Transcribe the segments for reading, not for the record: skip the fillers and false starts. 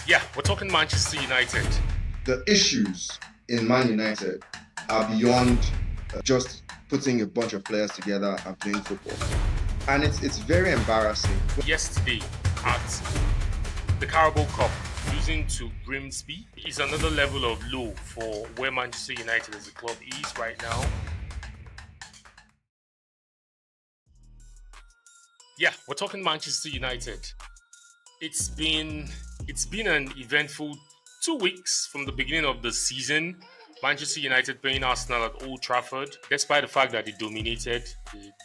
Yeah, we're talking Manchester United. The issues in Man United are beyond just putting a bunch of players together and playing football. And it's very embarrassing. Yesterday at the Carabao Cup, losing to Grimbsy is another level of low for where Manchester United as a club is right now. Yeah, we're talking Manchester United. It's been an eventful 2 weeks from the beginning of the season. Manchester United playing Arsenal at Old Trafford, despite the fact that they dominated,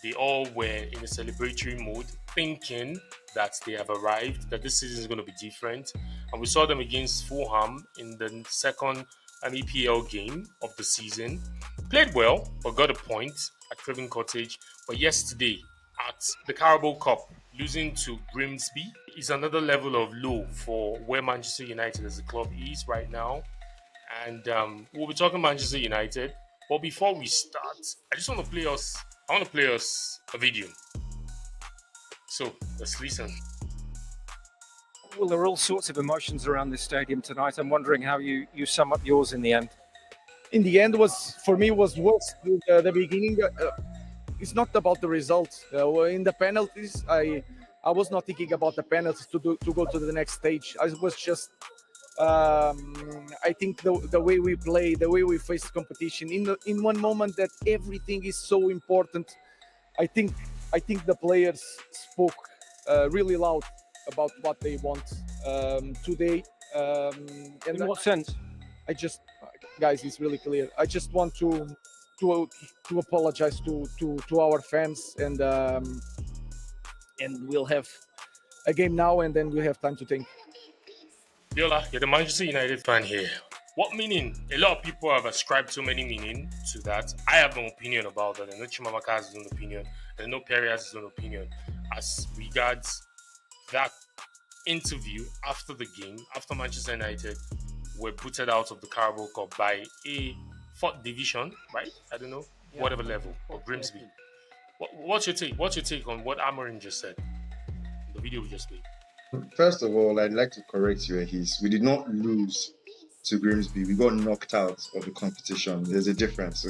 they all were in a celebratory mode, thinking that they have arrived, that this season is going to be different. And we saw them against Fulham in the second EPL game of the season. Played well, but got a point at Craven Cottage. But yesterday at the Carabao Cup, losing to Grimsby is another level of low for where Manchester United as a club is right now. And we'll be talking Manchester United. But before we start, I just want to play us. I want to play us a video. So let's listen. Well, there are all sorts of emotions around this stadium tonight. I'm wondering how you sum up yours in the end. In the end, was for me was worse. The beginning, it's not about the results. In the penalties, I was not thinking about the penalties to go to the next stage. I was just. I think the way we play, the way we face competition, in one moment that everything is so important. I think the players spoke really loud about what they want today. In what sense? Guys, it's really clear. I just want to apologize to our fans, and we'll have a game now, and then we have time to think. Yola, you're the Manchester United fan here. What meaning? A lot of people have ascribed so many meaning to that. I have no opinion about that. I know Chimamaka has his own opinion. I know Perry has his own opinion. As regards that interview after the game, after Manchester United were booted out of the Carabao Cup by a 4th division, right? I don't know, whatever level, of Grimsby. What's your take? What's your take on what Amorim just said? The video we just made. First of all, I'd like to correct you, Ehis. We did not lose to Grimsby. We got knocked out of the competition. There's a difference.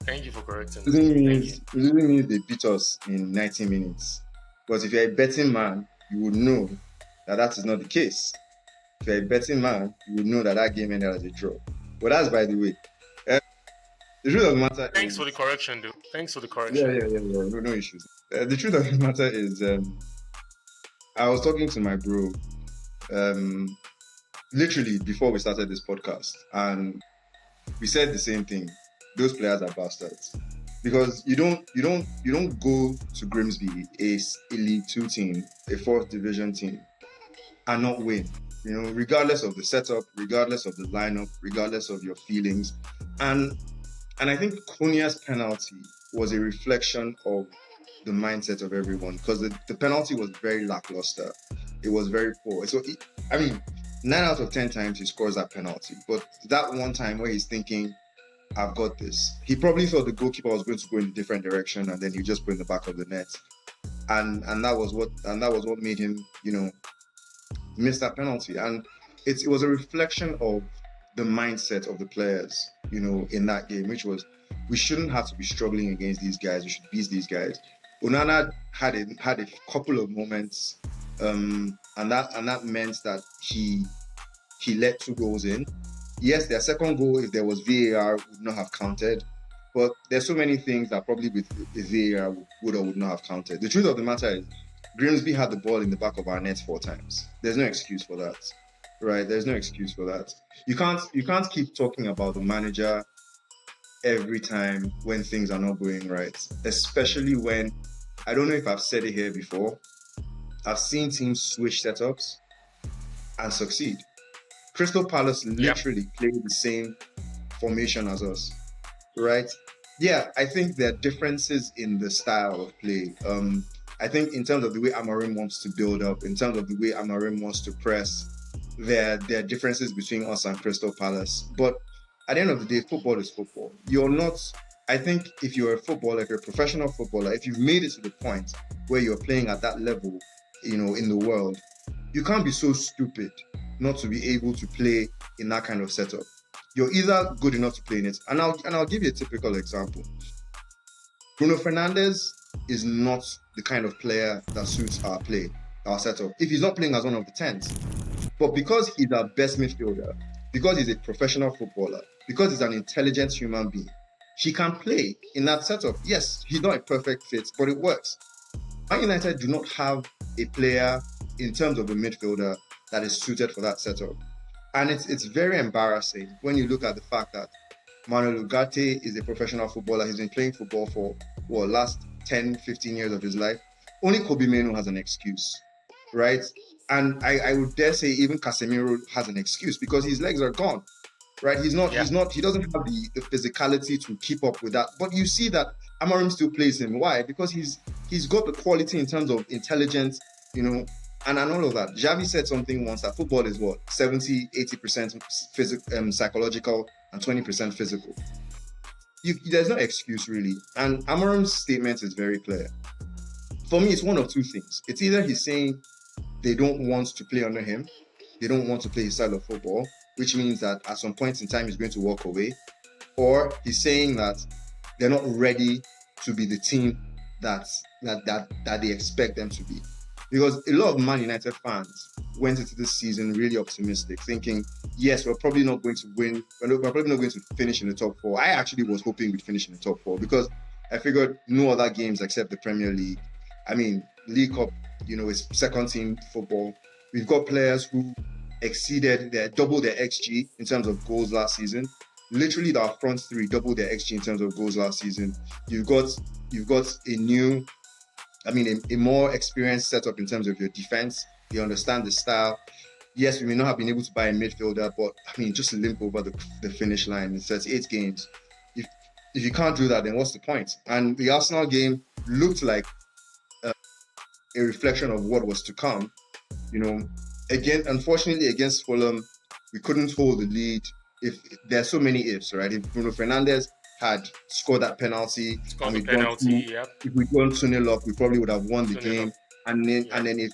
Thank you for correcting It doesn't mean they beat us in 90 minutes. But if you're a betting man, you would know that is not the case. If you're a betting man, you would know that game ended as a draw. But that's by the way. The truth of the matter Thanks for the correction, dude. Thanks for the correction. Yeah. No issues. The truth of the matter is, I was talking to my bro, literally before we started this podcast, and we said the same thing. Those players are bastards, because you don't go to Grimsby, a League 2 team, a 4th division team, and not win. Regardless of the setup, regardless of the lineup, regardless of your feelings, and I think Cunha's penalty was a reflection of the mindset of everyone, because the penalty was very lackluster. It was very poor. So, 9 out of 10 times he scores that penalty. But that one time where he's thinking, I've got this, he probably thought the goalkeeper was going to go in a different direction, and then he just put in the back of the net. And that was what made him, miss that penalty. And it was a reflection of the mindset of the players, in that game, which was, we shouldn't have to be struggling against these guys. We should beat these guys. Onana had a couple of moments, and that meant that he let 2 goals in. Yes, their second goal, if there was VAR, would not have counted. But there's so many things that probably with VAR would or would not have counted. The truth of the matter is, Grimsby had the ball in the back of our net 4 times. There's no excuse for that, right? There's no excuse for that. You can't keep talking about the manager every time when things are not going right, especially when, I don't know if I've said it here before, I've seen teams switch setups and succeed. Crystal Palace literally played the same formation as us, right? Yeah, I think there are differences in the style of play. I think in terms of the way Amorim wants to build up, in terms of the way Amorim wants to press, there are differences between us and Crystal Palace. But at the end of the day, football is football. I think if you're a footballer, if you're a professional footballer, if you've made it to the point where you're playing at that level, in the world, you can't be so stupid not to be able to play in that kind of setup. You're either good enough to play in it, and I'll give you a typical example. Bruno Fernandez is not the kind of player that suits our play, our setup, if he's not playing as one of the 10s. But because he's our best midfielder, because he's a professional footballer, because he's an intelligent human being, he can play in that setup. Yes, he's not a perfect fit, but it works. Man United do not have a player in terms of a midfielder that is suited for that setup. And it's very embarrassing when you look at the fact that Manuel Ugarte is a professional footballer. He's been playing football for last 10, 15 years of his life. Only Kobe Mainoo has an excuse, right? And I would dare say even Casemiro has an excuse because his legs are gone, right? He doesn't have the physicality to keep up with that. But you see that Amorim still plays him. Why? Because he's got the quality in terms of intelligence, and all of that. Xavi said something once that football is 70, 80% psychological and 20% physical. There's no excuse really. And Amorim's statement is very clear. For me, it's one of two things. It's either he's saying they don't want to play under him, they don't want to play his style of football, which means that at some point in time he's going to walk away, or he's saying that they're not ready to be the team that they expect them to be. Because a lot of Man United fans went into this season really optimistic, thinking, yes, we're probably not going to win. We're probably not going to finish in the top 4. I actually was hoping we'd finish in the top 4 because I figured no other games except the Premier League. I mean, League Cup, is second team football. We've got players who doubled their XG in terms of goals last season. Literally, our front three doubled their XG in terms of goals last season. You've got a more experienced setup in terms of your defense. You understand the style. Yes, we may not have been able to buy a midfielder, but just limp over the finish line in 38 games. If you can't do that, then what's the point? And the Arsenal game looked like a reflection of what was to come. Again, unfortunately, against Fulham, we couldn't hold the lead. If there's so many ifs, right? If Bruno Fernandes had scored that penalty, if we'd gone 2-0 up, we probably would have won the game. And then if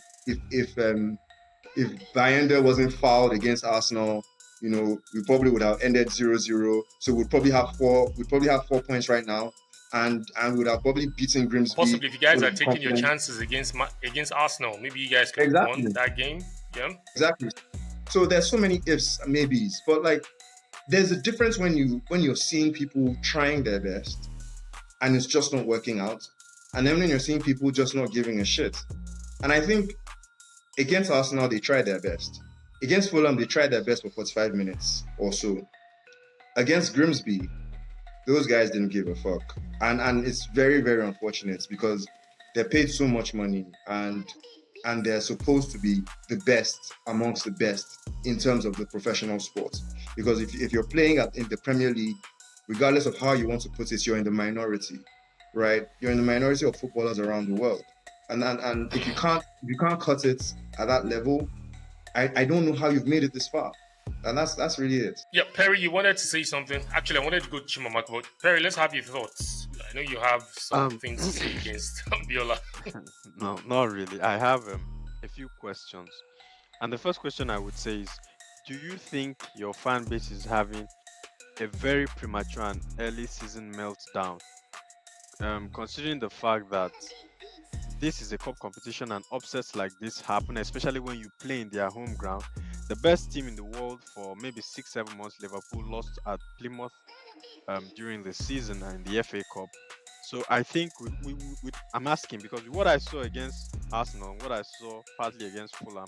Bayanda wasn't fouled against Arsenal, we probably would have ended 0-0. So we'd probably have 4 points right now. And would have probably beaten Grimbsy. Possibly, if you guys are taking your chances against Arsenal, maybe you guys could have won that game. Yeah, exactly. So there's so many ifs and maybes, but there's a difference when you're seeing people trying their best and it's just not working out, and then when you're seeing people just not giving a shit. And I think against Arsenal they tried their best. Against Fulham they tried their best for 45 minutes or so. Against Grimsby, those guys didn't give a fuck. And it's very, very unfortunate because they're paid so much money and they're supposed to be the best amongst the best in terms of the professional sport. Because if you're playing in the Premier League, regardless of how you want to put it, you're in the minority, right? You're in the minority of footballers around the world. And if you can't cut it at that level, I don't know how you've made it this far. And that's really it. Yeah, Perry, you wanted to say something. Actually, I wanted to go to Chimamak, but Perry, let's have your thoughts. I know you have some things to say against Biola. No, not really. I have a few questions. And the first question I would say is, do you think your fan base is having a very premature and early season meltdown? Considering the fact that this is a cup competition and upsets like this happen, especially when you play in their home ground. The best team in the world for maybe 6-7 months, Liverpool, lost at Plymouth during the season and the FA Cup. So I think I'm asking because what I saw against Arsenal, what I saw partly against Fulham,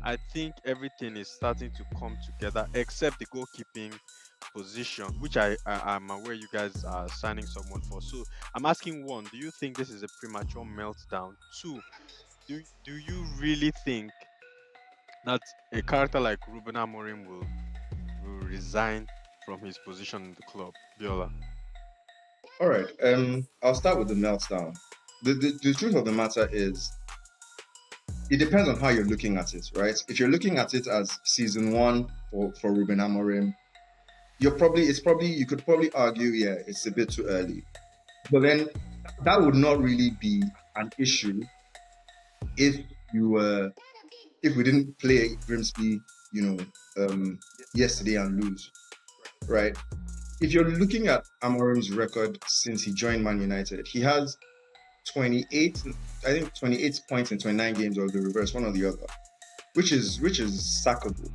I think everything is starting to come together except the goalkeeping position, which I'm aware you guys are signing someone for. So I'm asking, one, do you think this is a premature meltdown? Two, do you really think that a character like Ruben Amorim will resign from his position in the club? Biola. All right. I'll start with the meltdown. The truth of the matter is, it depends on how you're looking at it, right? If you're looking at it as season 1 for Ruben Amorim, you could probably argue, yeah, it's a bit too early. But then that would not really be an issue if we didn't play Grimsby yesterday and lose, right? If you're looking at Amorim's record since he joined Man United, he has 28, I think 28 points in 29 games, or the reverse, one or the other, which is sackable.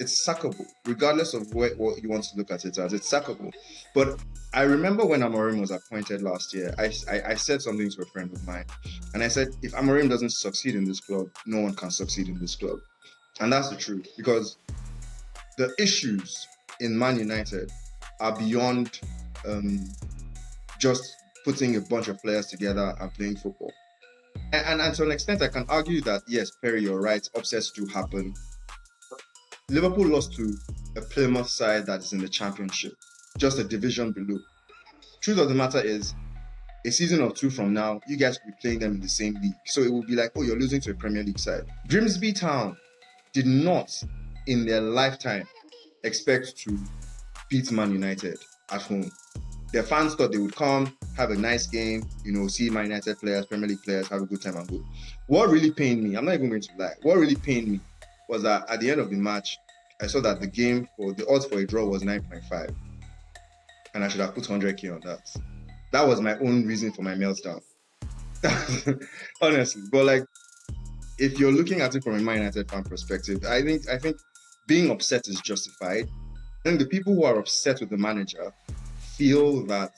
It's sackable, regardless of what you want to look at it as. It's sackable. But I remember when Amorim was appointed last year, I said something to a friend of mine, and I said, if Amorim doesn't succeed in this club, no one can succeed in this club. And that's the truth, because the issues in Man United are beyond just putting a bunch of players together and playing football. And to an extent, I can argue that, yes, Perry, you're right, upsets do happen. Liverpool lost to a Plymouth side that is in the Championship, just a division below. Truth of the matter is, a season or two from now, you guys will be playing them in the same league. So it will be like, oh, you're losing to a Premier League side. Grimsby Town did not, in their lifetime, expect to beat Man United at home. Their fans thought they would come, have a nice game, see Man United players, Premier League players, have a good time and go. What really pained me, I'm not even going to lie, what really pained me was that at the end of the match, I saw that the odds for a draw was 9.5. And I should have put 100k on that. That was my own reason for my meltdown. Honestly. But if you're looking at it from a Man United fan perspective, I think being upset is justified. I think the people who are upset with the manager feel that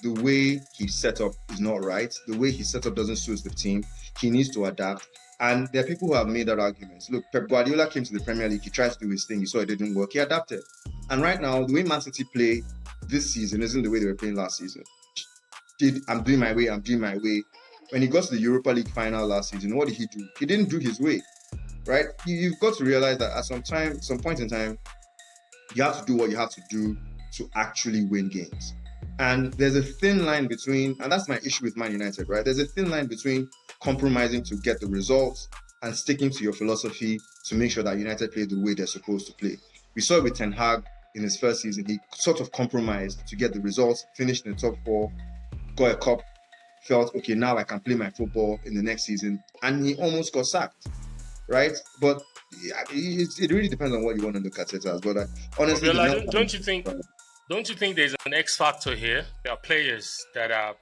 the way he's set up is not right. The way he's set up doesn't suit the team. He needs to adapt. And there are people who have made that argument. Look, Pep Guardiola came to the Premier League. He tried to do his thing. He saw it didn't work. He adapted. And right now, the way Man City play this season isn't the way they were playing last season. I'm doing my way. When he got to the Europa League final last season, what did he do? He didn't do his way, right? You've got to realize that at some point in time, you have to do what you have to do to actually win games. And there's a thin line between, and that's my issue with Man United, right? There's a thin line between compromising to get the results and sticking to your philosophy to make sure that United play the way they're supposed to play. We saw it with Ten Hag in his first season. He sort of compromised to get the results, finished in the top 4, got a cup, felt, okay, now I can play my football in the next season. And he almost got sacked, right? But it really depends on what you want to look at it as. But honestly, Abiola, don't you think there's an X factor here? There are players that have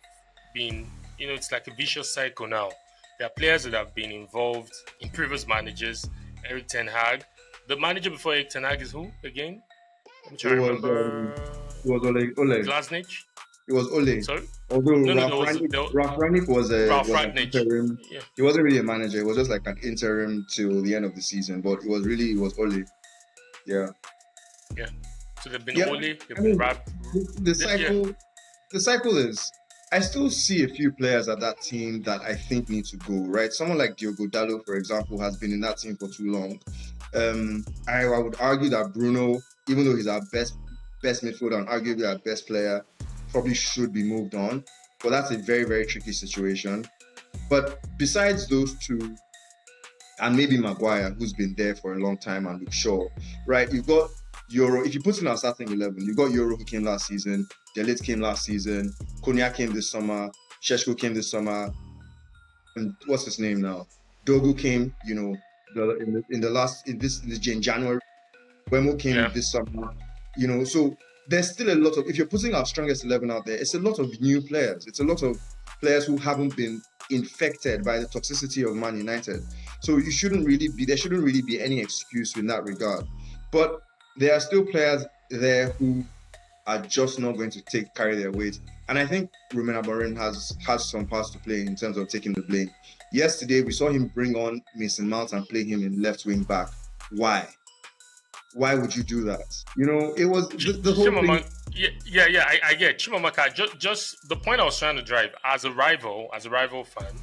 been, it's like a vicious cycle now. There are players that have been involved in previous managers. Eric Ten Hag. The manager before Eric Ten Hag is who again? I'm trying to remember. It was Ole. Glasnich? It was Ole. Sorry? Although No, Ralph Rangnick was an Rangnick. interim. Yeah. He wasn't really a manager. It was just like an interim till the end of the season. But it was Ole. Yeah. Yeah. So they've been Ole, they've been The cycle is, I still see a few players at that team that I think need to go, right? Someone like Diogo Dalot, for example, has been in that team for too long. I would argue that Bruno, even though he's our best midfielder and arguably our best player, probably should be moved on. But that's a very, very tricky situation. But besides those two, and maybe Maguire, who's been there for a long time, and Luke Shaw, right? You've got Euro. If you put in our starting 11, you've got Euro, who came last season, Delit came last season, Konya came this summer, Sheshko came this summer, and what's his name now? Dogu came, in January. Wemo came this summer, so there's still a lot of, if you're putting our strongest 11 out there, it's a lot of new players. It's a lot of players who haven't been infected by the toxicity of Man United. So there shouldn't really be any excuse in that regard. But there are still players there who are just not going to carry their weight. And I think Ruben Amorim has some parts to play in terms of taking the blame. Yesterday, we saw him bring on Mason Mount and play him in left wing back. Why? Why would you do that? It was the whole thing. Yeah, I get Chimamaka. Just the point I was trying to drive as a rival fan,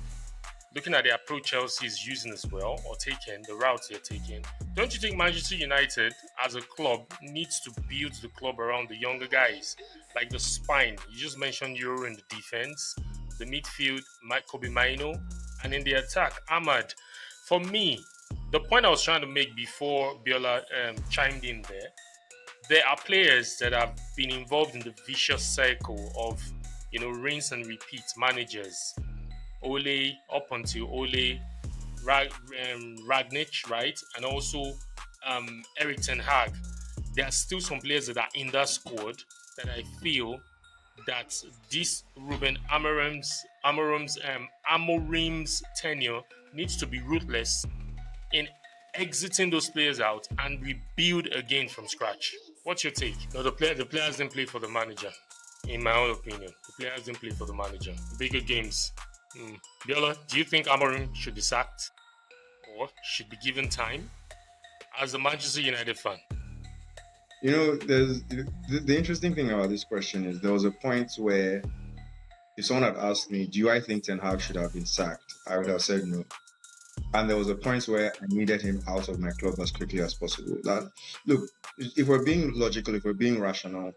looking at the approach Chelsea is using as well, or taking the routes they're taking. Don't you think Manchester United as a club needs to build the club around the younger guys, like the spine? You just mentioned Euro in the defense, the midfield, Kobe Maino, and in the attack, Ahmad. For me, the point I was trying to make before Biola chimed in there are players that have been involved in the vicious cycle of, rinse and repeat managers. Ole, up until Ole, Ragnick, right? And also Eric Ten Hag, there are still some players that are in that squad that I feel that this Ruben Amorim's tenure needs to be ruthless in exiting those players out and rebuild again from scratch. What's your take? No, the players didn't play for the manager. In my own opinion, the players didn't play for the manager. Bigger games. Biola, do you think Amorim should be sacked or should be given time? As a Manchester United fan, There's the interesting thing about this question is there was a point where if someone had asked me, do I think Ten Hag should have been sacked? I would have said no. And there was a point where I needed him out of my club as quickly as possible. Look, if we're being logical, if we're being rational,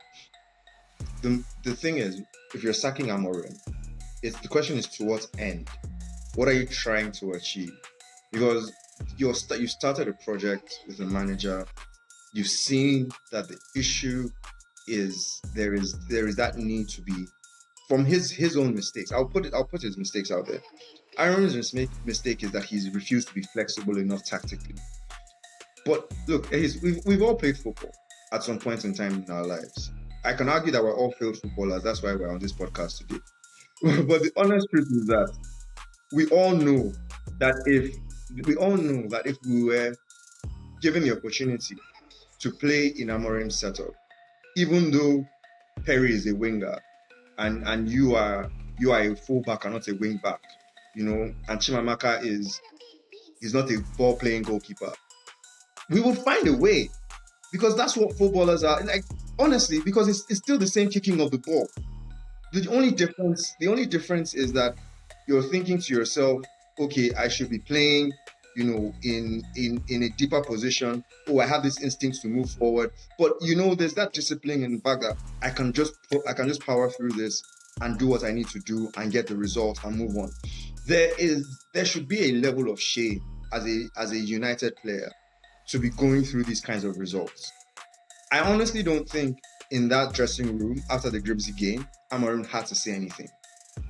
the thing is, if you're sacking Amorim, the question is to what end? What are you trying to achieve? Because you started a project with a manager. You've seen that the issue is there is that need to be from his own mistakes. I'll put his mistakes out there. Aaron's mistake is that he's refused to be flexible enough tactically. But look, we've all played football at some point in time in our lives. I can argue that we're all failed footballers. That's why we're on this podcast today. But the honest truth is that we all know that if we were given the opportunity to play in Amorim's setup, even though Perry is a winger and you are a fullback and not a wing back, and Chimamaka is not a ball playing goalkeeper, we will find a way, because that's what footballers are like. Honestly, because it's still the same kicking of the ball. The only difference is that you're thinking to yourself, okay, I should be playing, in a deeper position. Oh, I have this instinct to move forward. But there's that discipline in the fact that I can just power through this and do what I need to do and get the result and move on. There should be a level of shame as a United player to be going through these kinds of results. I honestly don't think in that dressing room after the Grimbsy game, Amorim had to say anything.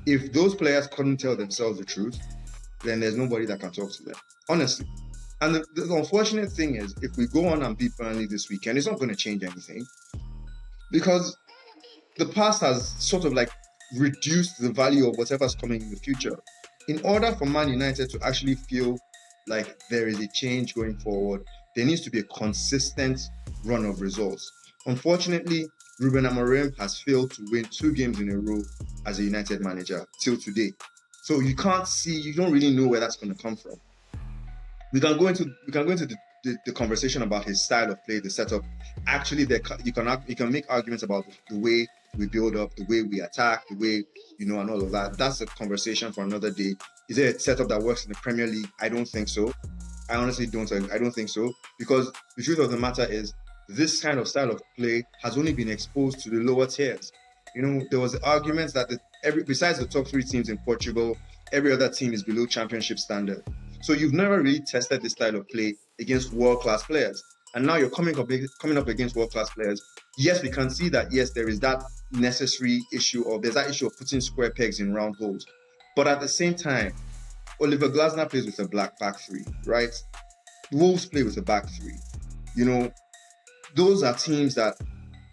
If those players couldn't tell themselves the truth, then there's nobody that can talk to them, honestly. And the unfortunate thing is, if we go on and beat Burnley this weekend, it's not going to change anything, because the past has sort of like reduced the value of whatever's coming in the future. In order for Man United to actually feel like there is a change going forward, there needs to be a consistent run of results. Unfortunately, Ruben Amorim has failed to win 2 games in a row as a United manager till today. So you don't really know where that's going to come from. We can go into the conversation about his style of play, the setup. Actually, you can make arguments about the way we build up, the way we attack, the way, and all of that. That's a conversation for another day. Is there a setup that works in the Premier League? I don't think so. I honestly don't. I don't think so, because the truth of the matter is, this kind of style of play has only been exposed to the lower tiers. There was arguments that besides the top 3 teams in Portugal, every other team is below championship standard. So you've never really tested this style of play against world-class players. And now you're coming up against world-class players. Yes, we can see that, yes, there is that necessary issue, or there's that issue of putting square pegs in round holes. But at the same time, Oliver Glasner plays with a black back 3, right? Wolves play with a back 3. Those are teams that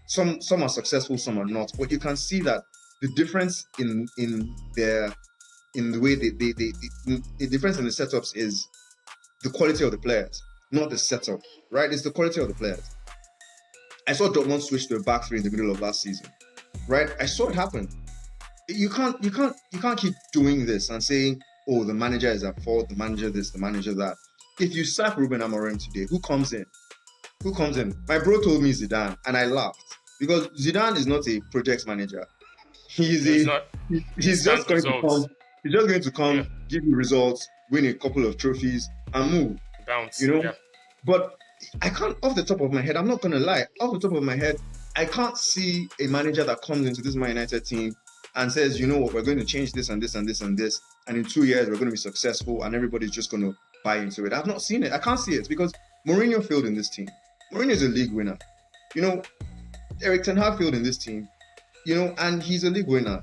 some are successful, some are not. But you can see that the difference in the way the difference in the setups is the quality of the players, not the setup, right? It's the quality of the players. I saw Dortmund switch to a back 3 in the middle of last season, right? I saw it happen. You can't keep doing this and saying, oh, the manager is at fault, the manager this, the manager that. If you sack Ruben Amorim today, who comes in? My bro told me Zidane, and I laughed, because Zidane is not a project manager. He's just going to come, give you results, win a couple of trophies, and move. Bounce. Yeah. But I can't, off the top of my head, I'm not going to lie, off the top of my head, I can't see a manager that comes into this Man United team and says, you know what, we're going to change this and this and this and this, and in 2 years we're going to be successful and everybody's just going to buy into it. I've not seen it. I can't see it, because Mourinho failed in this team. Mourinho is a league winner. Eric Ten Hag failed in this team, and he's a league winner.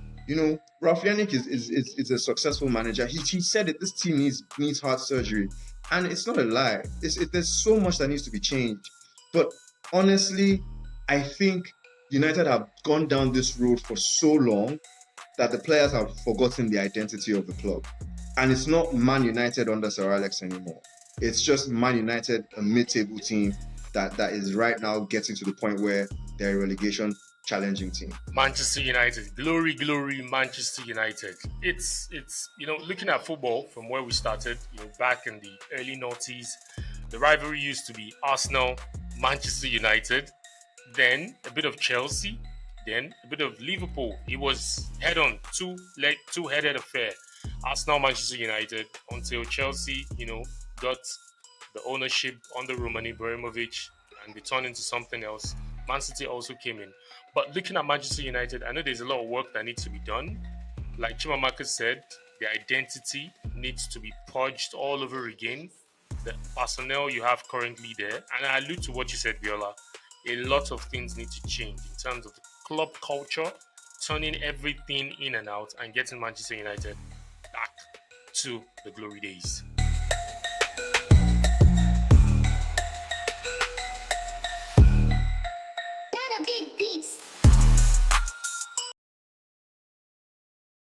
Ralf Rangnick is a successful manager. He said it, this team needs heart surgery. And it's not a lie. There's so much that needs to be changed. But honestly, I think United have gone down this road for so long that the players have forgotten the identity of the club. And it's not Man United under Sir Alex anymore. It's just Man United, a mid-table team that is right now getting to the point where they're a relegation challenging team. Manchester United, glory, glory, Manchester United. It's looking at football from where we started, back in the early noughties, the rivalry used to be Arsenal, Manchester United, then a bit of Chelsea, then a bit of Liverpool. It was head-on, two-headed affair. Arsenal, Manchester United, until Chelsea, got the ownership under Roman Abramovich and they turned into something else. Man City also came in. But looking at Manchester United, I know there's a lot of work that needs to be done. Like Chimamaka said, the identity needs to be purged all over again. The personnel you have currently there, and I allude to what you said, Viola, a lot of things need to change in terms of the club culture, turning everything in and out, and getting Manchester United back to the glory days.